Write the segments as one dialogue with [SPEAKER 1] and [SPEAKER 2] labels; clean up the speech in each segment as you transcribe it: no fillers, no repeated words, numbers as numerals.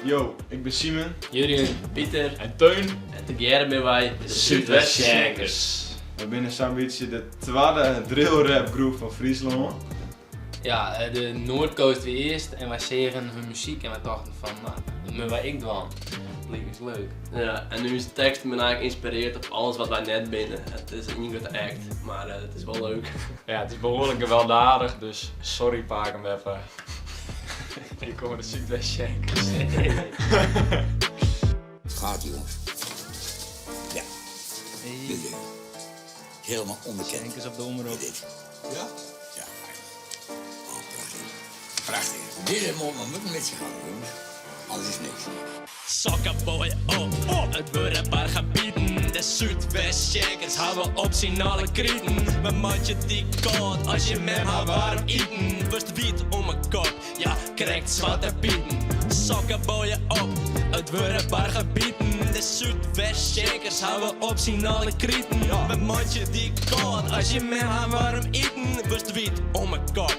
[SPEAKER 1] Yo, ik ben Simon.
[SPEAKER 2] Jurien, Pieter
[SPEAKER 1] En Teun.
[SPEAKER 2] en together ben wij de Zuidwest-Shankers.
[SPEAKER 1] We zijn zo'n beetje de tweede drill rap groep van Friesland.
[SPEAKER 2] Ja, de Noordcoast weer eerst en wij zeggen hun muziek en wij dachten van, nou, dat moeten wij ik doen. Dat lijkt ons leuk.
[SPEAKER 3] Ja, en nu is de tekst me eigenlijk geïnspireerd op alles wat wij net binnen. Het is een good act, maar het is wel leuk.
[SPEAKER 4] Ja, het is behoorlijk gewelddadig, dus sorry paak hem even. Hier komen de Zuidwest-Shankers.
[SPEAKER 5] Gaat jongens. Ja. Dit is helemaal onbekend.
[SPEAKER 6] Shankers op de omroep.
[SPEAKER 5] Dit. Ja? Ja. Oh, prachtig. Prachtig. Dit moet met zich gaan, jongens. Alles is niks.
[SPEAKER 7] Sokkenboy op, het bereikbaar gebieden. De Zuidwest-Shankers houden op signale krieten. Mijn mandje die koud, als je met haar warm eten. Wist wiet om mijn kop, ja, krijgt zwarte pieten. Sokkenboy op, het bereikbaar gebieden. De Zuidwest-Shankers houden op signale krieten. Mijn mandje die koud, als je met haar warm eten. Wist wiet om mijn kop.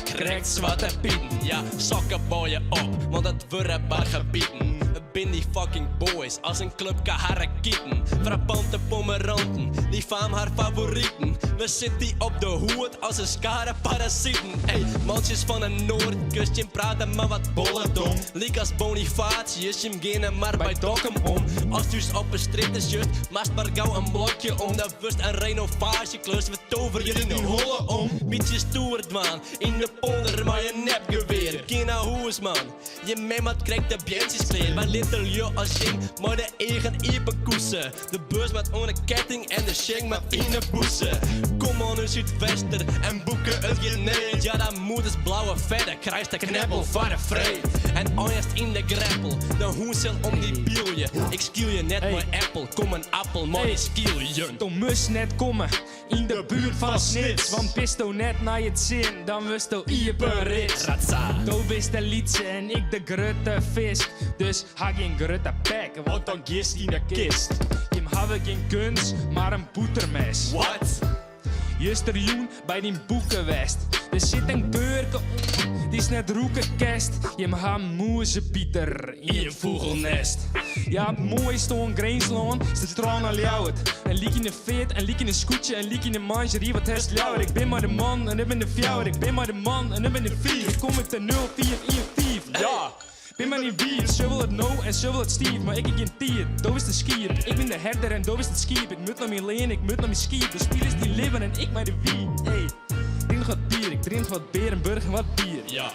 [SPEAKER 7] Krijgt zwarte pieten, ja, sokkenboyen op, want het bereikbaar gebieden. Ben die fucking boys, als een club kaharakieten. Frappante pomeranten, die faam haar favorieten. We zitten op de hoed als een skare parasieten. Ey, mansjes van de Noordkust, praten maar wat bollendom. Liek als Bonifatius, je genen maar bij Dokkum om. Als dus op een streep is just, maast maar gauw een blokje om. Dat wust een renovatieklus, we toveren jullie niet hollen om. Beetje stoer dwaan, in de polder maar je nepgeweer. Kina hoes man, je meemat krijgt de bjensjes kleer. Maar little je als jing, maar de eigen iepenkoesen. De bus met ohne ketting en de shank met ine boesen. Kom aan een Zuidwester en boeken het je neet. Ja dan moet het blauwe verder, krijgt de kneppel van de vreed. En eerst in de greppel, de hoensel om die bielje. Ik skiel je net mijn appel, kom een appel, maar ik skiel je.
[SPEAKER 6] Toen moest net komen in de buurt van Snits. Want pisto net naar je zin, dan wist je iepen rits.
[SPEAKER 7] Ratsa.
[SPEAKER 6] Toen wist de liedje en ik de grote vis. Dus ha geen grote pek, want dan gist in de kist. Je hebben geen kunst, maar een boetermes.
[SPEAKER 7] What?
[SPEAKER 6] Justerjoen bij die boekenwest. Er zit een keurke om, die is net roekenkest. Je hebt moezepieter in je vogelnest. Ja, het mooiste aan Greenslaan is de tron al jouwt. Een liek in de veet, een liek in de scootje, een liek in de mangerie, wat heeft jouwt. Ik ben maar de man en ik ben de fjouwer. Ik ben maar de man en ik ben de vier. Ik kom met de 04 ja. Ben maar niet wie, ze wil het no en ze wil het Steve, maar ik geen tier, do is de skier. Ik ben de herder en do is het skiep. Ik moet naar mijn leen, ik moet naar mijn skiep. De spier is die leven en ik maar de wie. Hey, ik drink wat bier, ik drink wat Berenburg en wat bier.
[SPEAKER 7] Ja.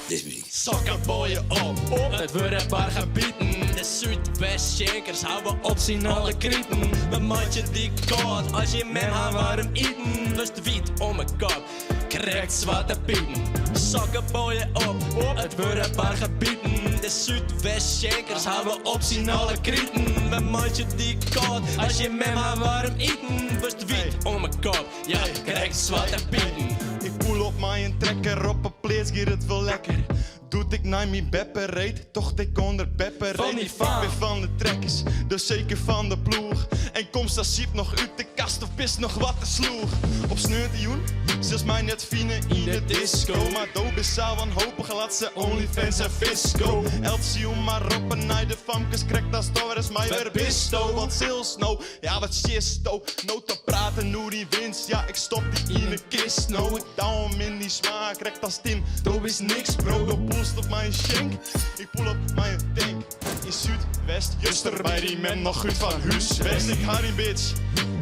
[SPEAKER 5] Dit is muziek.
[SPEAKER 7] Sokkenboyen op het bereikbaar gebieden. De Zuidwest-Shankers houden op zien alle krieten. Mijn mandje die koud, als je met haar warm eten. Lust wiet om mijn kop, krijgt zwarte pieten. Sokkenboyen op het bereikbaar gebieden. De Zuidwest-Shankers houden op zien alle krieten. Mijn mandje die koud, als je met haar warm eten. Lust wiet om mijn kop, ja, krijgt zwarte pieten.
[SPEAKER 8] Ik poel op mijn trekker op een plaats, giet het wel lekker. Doet ik naar mijn beppen reed, toch ik onder beppen
[SPEAKER 7] Van
[SPEAKER 8] reed.
[SPEAKER 7] die
[SPEAKER 8] Ik
[SPEAKER 7] vaan.
[SPEAKER 8] ben van de trekkers, dus zeker van de ploeg. En komst dat ziep nog uit de kast of pist nog wat te sloeg. Op sneurtioen, zelfs mij net fine in de disco. Maar doop is zou wanhopig, laat ze OnlyFans en Fisco. Eltsioen maar op en naar de famkes, krijgt dat stoor is mij weer bisto. Wat sales nou, ja wat shisto. Nood te praten, nu die winst, ja ik stop die in de kist. Nou ik douw hem in die smaak, krijgt als Tim, doop is niks bro. Doop poelst op mijn shank, ik poel op mijn tank. In Zuidwest, juster bij die men nog goed van huis. West ik haar in bitch,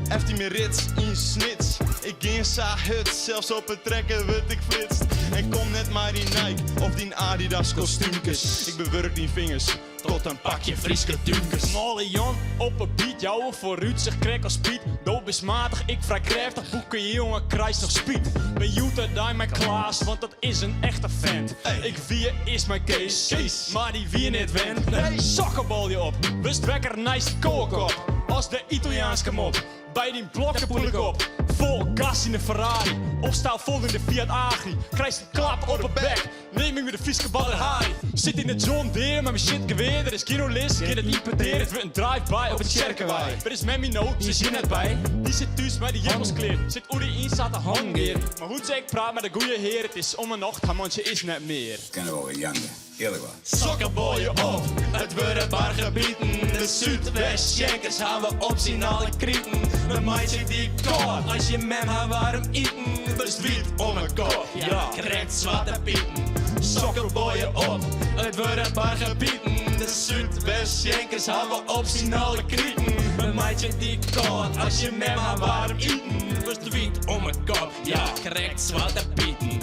[SPEAKER 8] heeft hij meer rits in snits. Ik ging in sa hut, zelfs op het trekken word ik flitst. En kom net maar die Nike of die Adidas kostuumkes. Ik bewerk die vingers tot een pakje Frieske dunkes.
[SPEAKER 4] Molly Jan op een beat, jouw vooruit zich krek als Piet. Doop is matig, ik vrij krachtig, boeken je jongen krijgt nog speed. Bij Jutta daar mijn Klaas, want dat is een echte vent. Ik wie is mijn Kees, maar die wie niet went. Nee, sokkenbal je op, wist wekker nice kook op. Als de Italiaans kom op, bij die blokken poel ik op. Vol gas in de Ferrari, opstaan vol in de Fiat Agri. Krijg een klap op een bek, neem ik weer de Frieske bal in Harry. Zit in de John Deere met mijn shit geweer, er is Kinolis, kind het importeren. Het wordt een drive-by op het Sjerkenwaai. Er is Memmy No, ze is hier net bij. Die zit thuis met de jemmelskleer, zit Oedi in, staat te hangen. Maar hoe zeg ik praat met de goeie heer, het is om een nacht, haar mandje is net meer.
[SPEAKER 5] Kennen we wel jangen. Eerlijk waar.
[SPEAKER 7] Sokkenbooien op, het worden bargebieden. De Zuidwest-Schenkers gaan we opzien alle krieten. Een meisje die koort, als je met haar warm eten. Best wiet om een kop, ja, krijgt zwarte pieten. Sokkenbooien op, het worden bargebieden. De Zuidwest-Schenkers gaan we opzien alle krieten. Een meisje die koort, als je met haar warm eten. Best wiet om een kop, ja, krijgt zwarte pieten.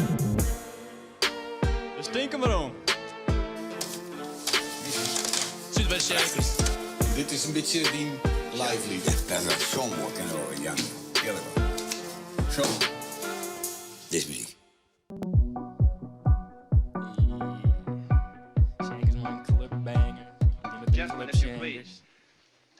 [SPEAKER 8] Dus denk er maar om.
[SPEAKER 7] Zuidwest-Schenkers.
[SPEAKER 5] Dit is een beetje die live lied. Ja, dat is zo'n mooi kunnen horen, Jan. Eerlijk waar. Zo. Dit is muziek.
[SPEAKER 6] Shankers man, clubbanger.
[SPEAKER 9] Gentlemen, if you please.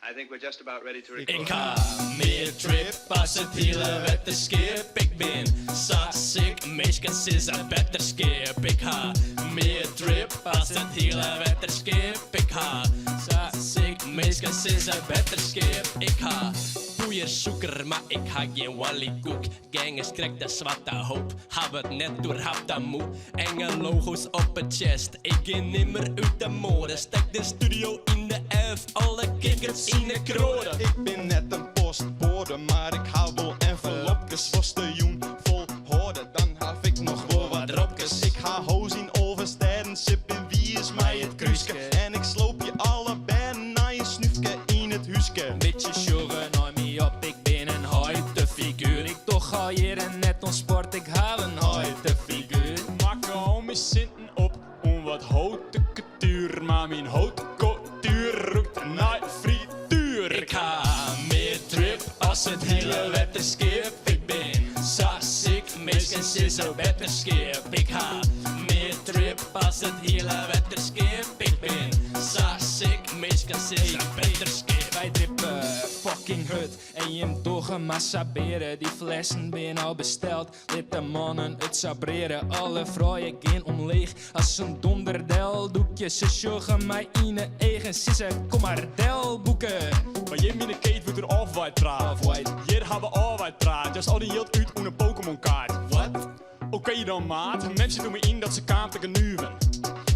[SPEAKER 9] I think we're just about ready to record.
[SPEAKER 7] Ik ga meer trip als het hele wetterskip. Ik ben sassig, meeskens is een beter skip. Ik ga meer trip als het hele wetterskip. Ik ga sassig, meeskens is een beter skip. Ik ga poeierzoeker, maar ik ga geen wallykoek. Gangers krijgt de zwarte hoop, hou het net door hap de moe. Enge logo's op het chest, ik ga nimmer uit de mode. Stek de studio in de F, alle kikkers in de kroden.
[SPEAKER 8] Ik ben net een postbode, maar ik hou wel envelopjes. Was de joen vol hoorde, dan heb ik nog wel wat dropjes. Ik ga hoos in oversteden, sippen wie is mij het kruiske. En ik sloop je allebei naar je snufke in het huiske.
[SPEAKER 6] Beetje sjorren, noem me op, ik ben een huidefiguur. Ik toch al hier en net ontsport, ik hou een huidefiguur.
[SPEAKER 4] Maak om eens zitten op om wat houten cultuur. Maar mijn houten cultuur roept naar frituur.
[SPEAKER 7] Ik ga meer trip als het hele wetterskip. Ik ben sassig, meeskens is een beter skip. Ik ga meer trip als het hele wetterskip. Ik ben sassig, meeskens is een beter skip.
[SPEAKER 6] Wij drippen fucking hut en je hem doorgemassaberen. Die flessen ben al besteld, dit de mannen het sabreren. Alle vrouwen gaan omleeg als een donderdel. Doekjes, ze sjoggen mij in een eigen sisse, kom maar del boeken.
[SPEAKER 4] Maar je in de kate wordt er off-white praat.
[SPEAKER 6] Off-white.
[SPEAKER 4] Hier hebben we all-white praat. Just al die hield uit een Pokémon kaart.
[SPEAKER 6] Wat?
[SPEAKER 4] Oké dan maat, mensen doen me in dat ze kaarten genuwen.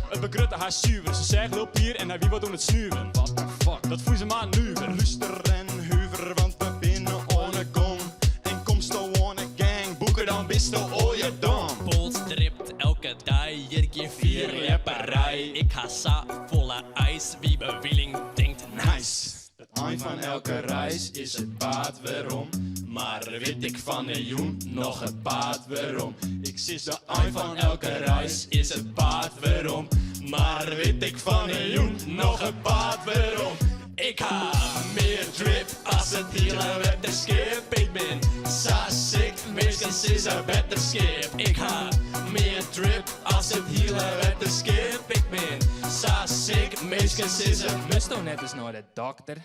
[SPEAKER 4] Het begrutte haar zuiver, ze zeggen op hier en hij wie wat doen het snuwen.
[SPEAKER 6] What the fuck?
[SPEAKER 4] Dat voelen ze maar nu.
[SPEAKER 8] Luister en huiver, want we binnen ohne kom. En komst de one gang, boeken dan bist de ooie dom.
[SPEAKER 7] Pols dript elke dag, hier geen vier rapperij. Ik ga sa volle ijs, wie bewilling denkt nice.
[SPEAKER 8] Het eind van elke reis is het paard waarom.
[SPEAKER 7] Maar weet ik van een joen, nog het paard waarom.
[SPEAKER 8] Ik zie de
[SPEAKER 7] Eind van elke reis is het paard waarom. Maar weet ik van een joen, nog het paard waarom. Ik ga meer drip als het hele wetterskip. Ik ben sassig, meeskens is een beter skip. Ik ga meer drip als het hele wetterskip. Ik ben sassig, meeskens is een
[SPEAKER 6] Moest toch net eens naar de dokter?